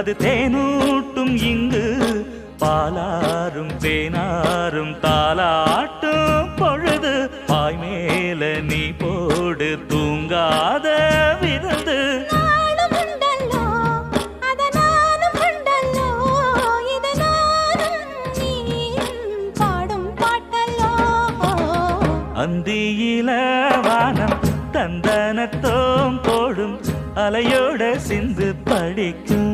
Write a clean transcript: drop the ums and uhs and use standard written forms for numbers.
அது தேனூட்டும் இங்கு பாலாரும் தேனாரும் தாலாட்டும் பொழுது பாய் மேல நீ போடு தூங்காத விருந்து அந்தியில வானம் தந்தனத்தோம் போடும் அலையோட சிந்து படிக்கும்